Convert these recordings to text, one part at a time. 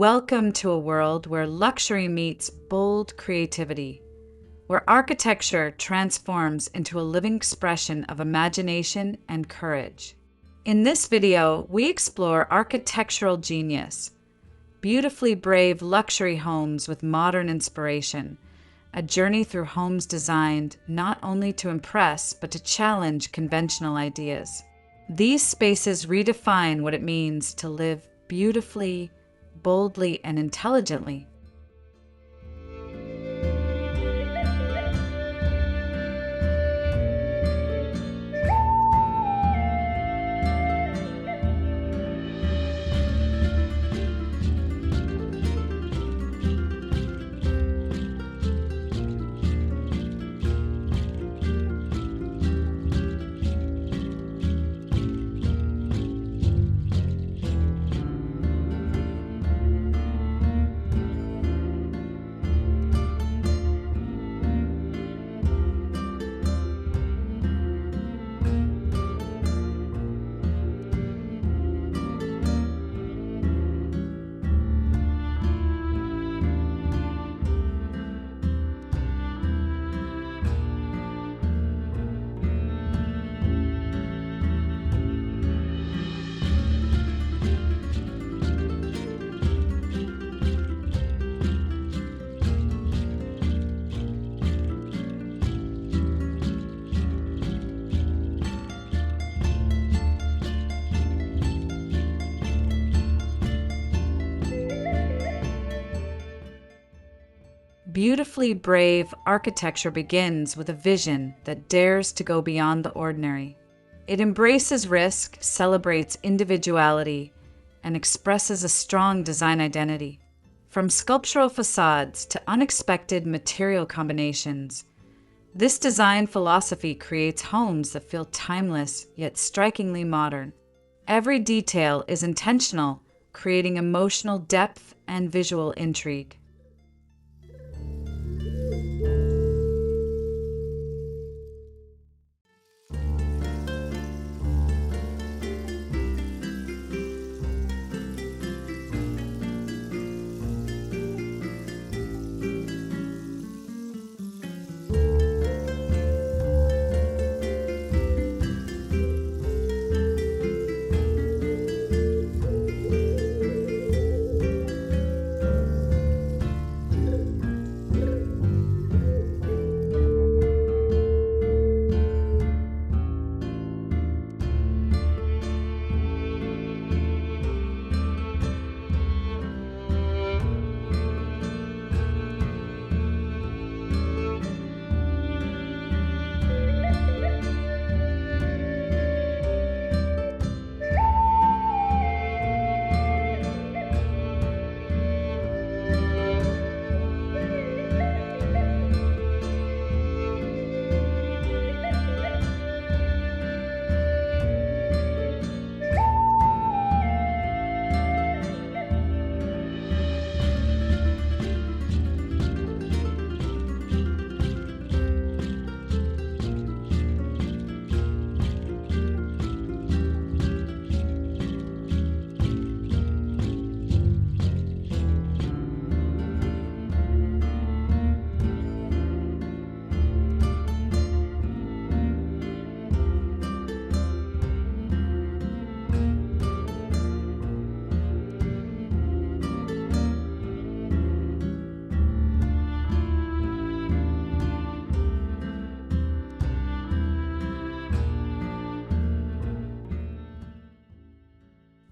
Welcome to a world where luxury meets bold creativity, where architecture transforms into a living expression of imagination and courage. In this video, we explore architectural genius, beautifully brave luxury homes with modern inspiration, a journey through homes designed not only to impress but to challenge conventional ideas. These spaces redefine what it means to live beautifully, boldly, and intelligently. Beautifully brave architecture begins with a vision that dares to go beyond the ordinary. It embraces risk, celebrates individuality, and expresses a strong design identity. From sculptural facades to unexpected material combinations, this design philosophy creates homes that feel timeless yet strikingly modern. Every detail is intentional, creating emotional depth and visual intrigue.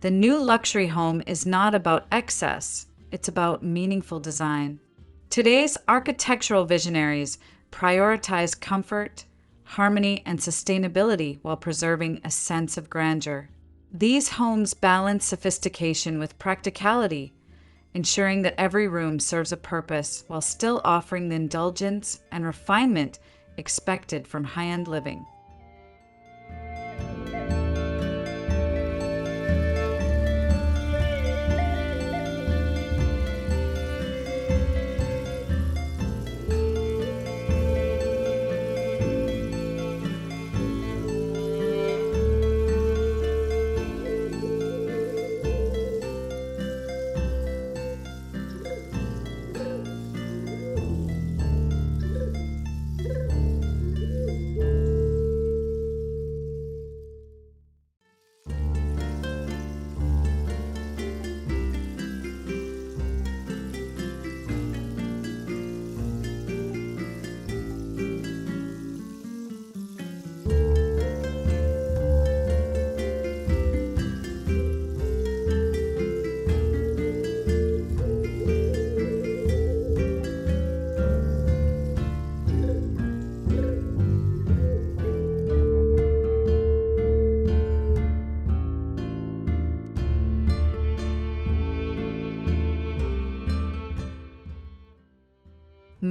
The new luxury home is not about excess, it's about meaningful design. Today's architectural visionaries prioritize comfort, harmony, and sustainability while preserving a sense of grandeur. These homes balance sophistication with practicality, ensuring that every room serves a purpose while still offering the indulgence and refinement expected from high-end living.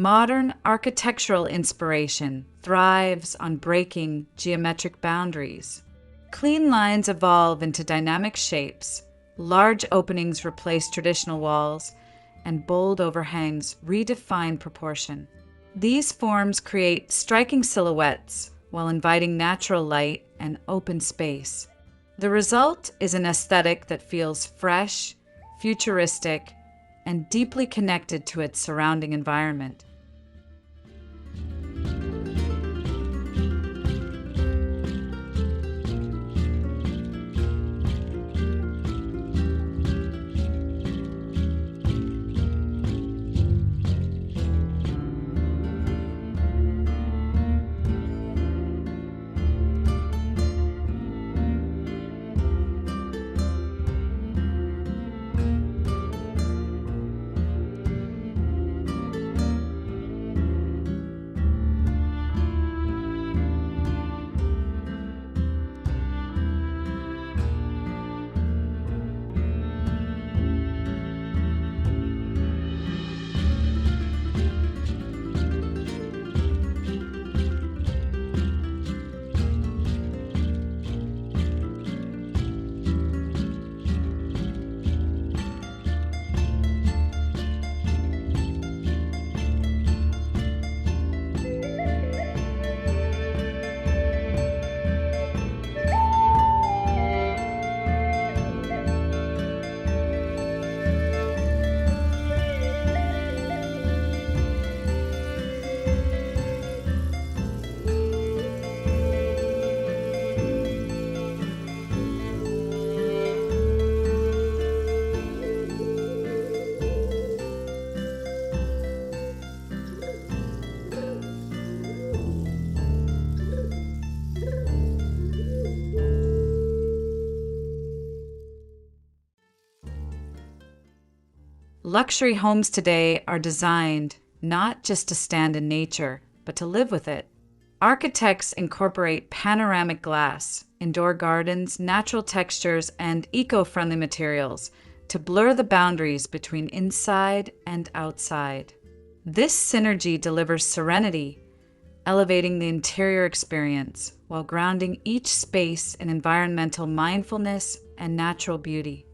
modern architectural inspiration thrives on breaking geometric boundaries. Clean lines evolve into dynamic shapes, large openings replace traditional walls, and bold overhangs redefine proportion. These forms create striking silhouettes while inviting natural light and open space. The result is an aesthetic that feels fresh, futuristic, and deeply connected to its surrounding environment. Luxury homes today are designed not just to stand in nature, but to live with it. Architects incorporate panoramic glass, indoor gardens, natural textures, and eco-friendly materials to blur the boundaries between inside and outside. This synergy delivers serenity, elevating the interior experience while grounding each space in environmental mindfulness and natural beauty.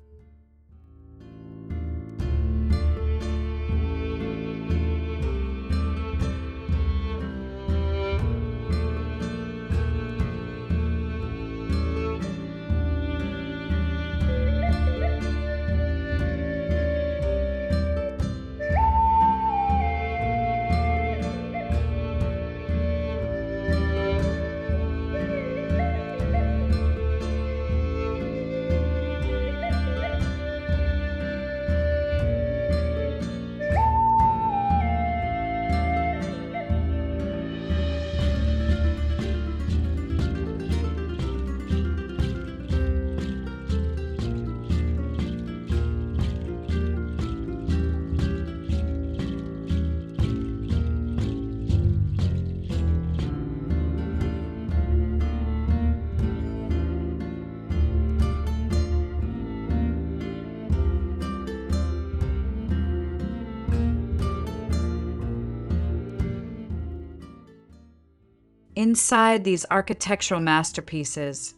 Inside these architectural masterpieces,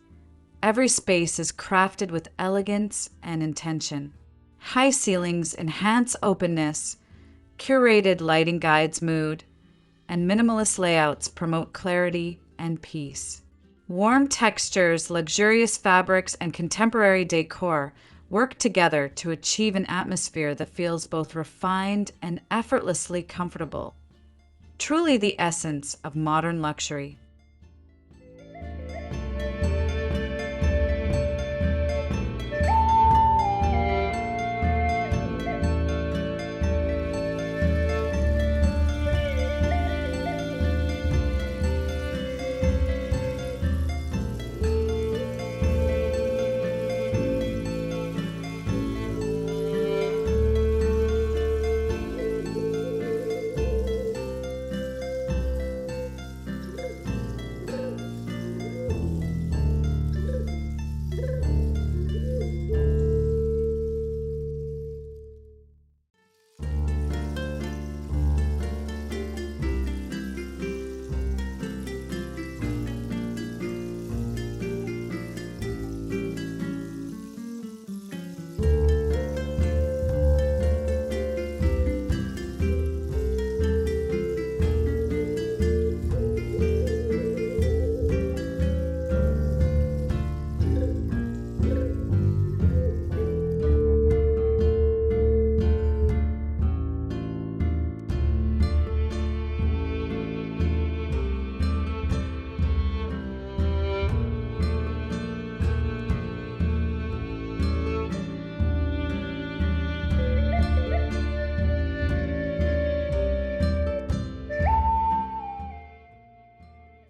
every space is crafted with elegance and intention. High ceilings enhance openness, curated lighting guides mood, and minimalist layouts promote clarity and peace. Warm textures, luxurious fabrics, and contemporary decor work together to achieve an atmosphere that feels both refined and effortlessly comfortable. Truly the essence of modern luxury.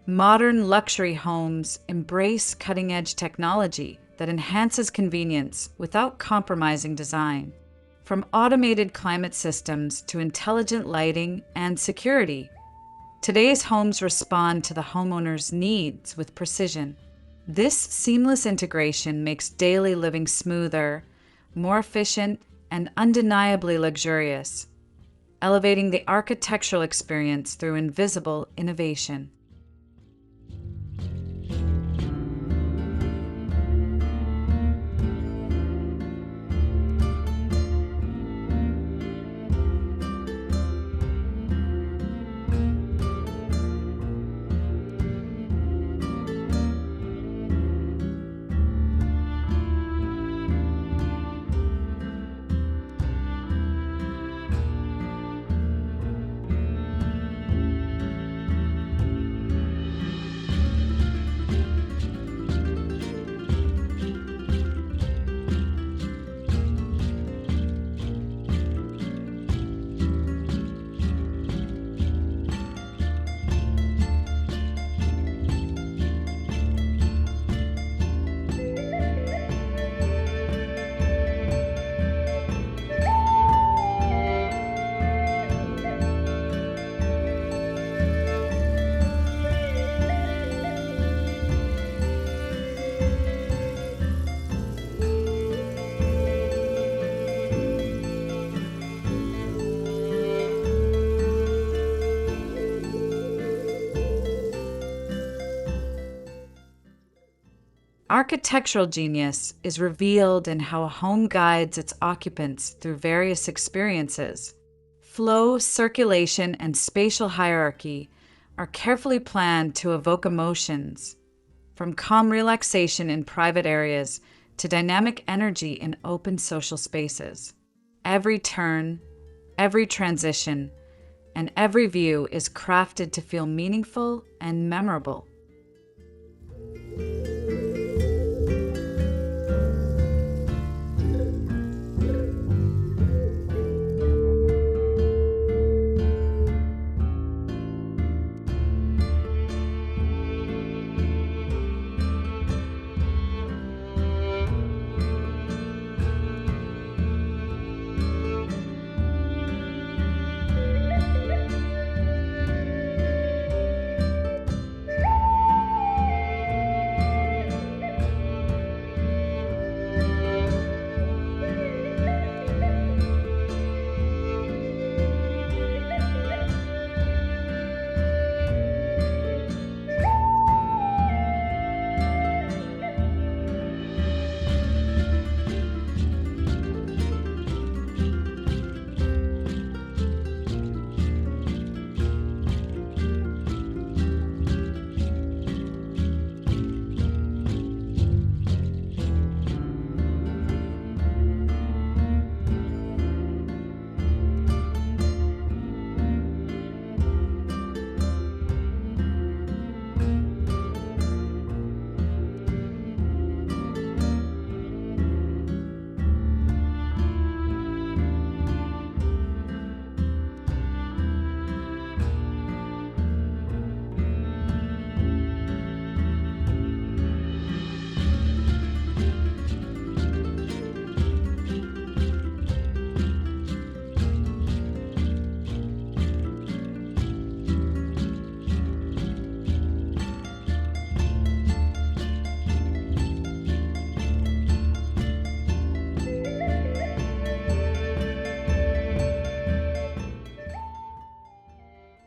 Modern luxury homes embrace cutting-edge technology that enhances convenience without compromising design. From automated climate systems to intelligent lighting and security, today's homes respond to the homeowner's needs with precision. This seamless integration makes daily living smoother, more efficient, and undeniably luxurious, elevating the architectural experience through invisible innovation. Architectural genius is revealed in how a home guides its occupants through various experiences. Flow, circulation, and spatial hierarchy are carefully planned to evoke emotions, from calm relaxation in private areas to dynamic energy in open social spaces. Every turn, every transition, and every view is crafted to feel meaningful and memorable.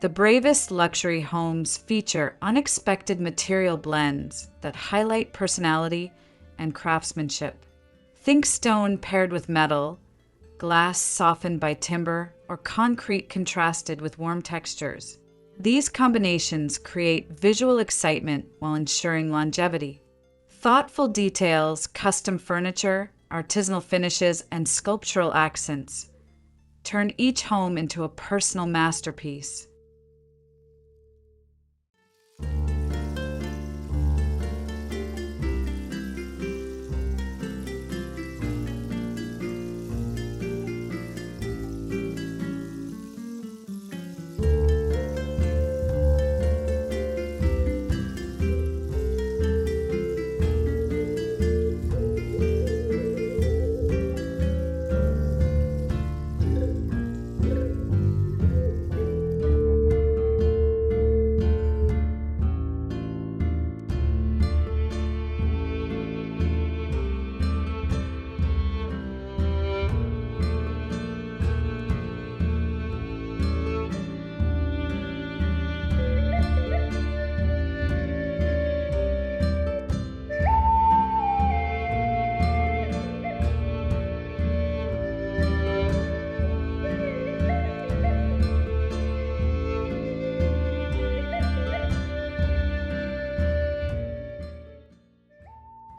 The bravest luxury homes feature unexpected material blends that highlight personality and craftsmanship. Think stone paired with metal, glass softened by timber, or concrete contrasted with warm textures. These combinations create visual excitement while ensuring longevity. Thoughtful details, custom furniture, artisanal finishes, and sculptural accents turn each home into a personal masterpiece.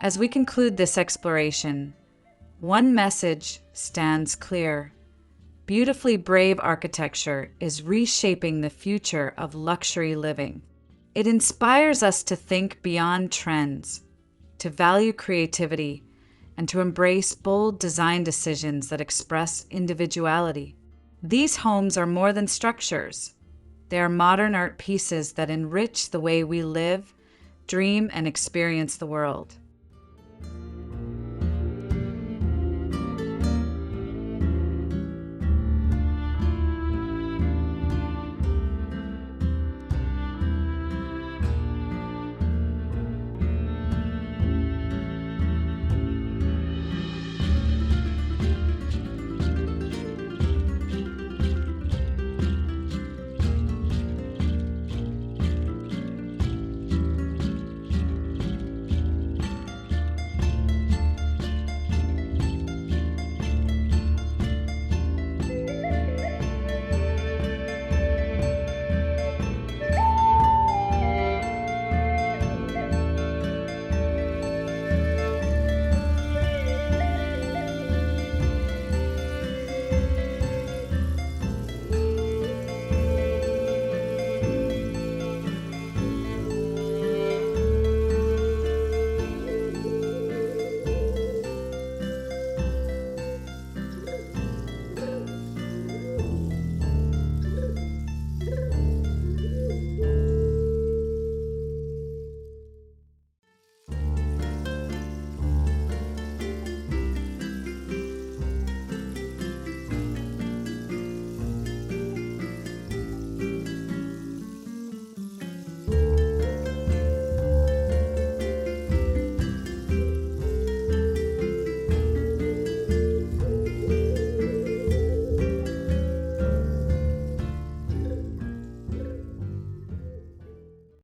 As we conclude this exploration, one message stands clear. Beautifully brave architecture is reshaping the future of luxury living. It inspires us to think beyond trends, to value creativity, and to embrace bold design decisions that express individuality. These homes are more than structures. They are modern art pieces that enrich the way we live, dream, and experience the world.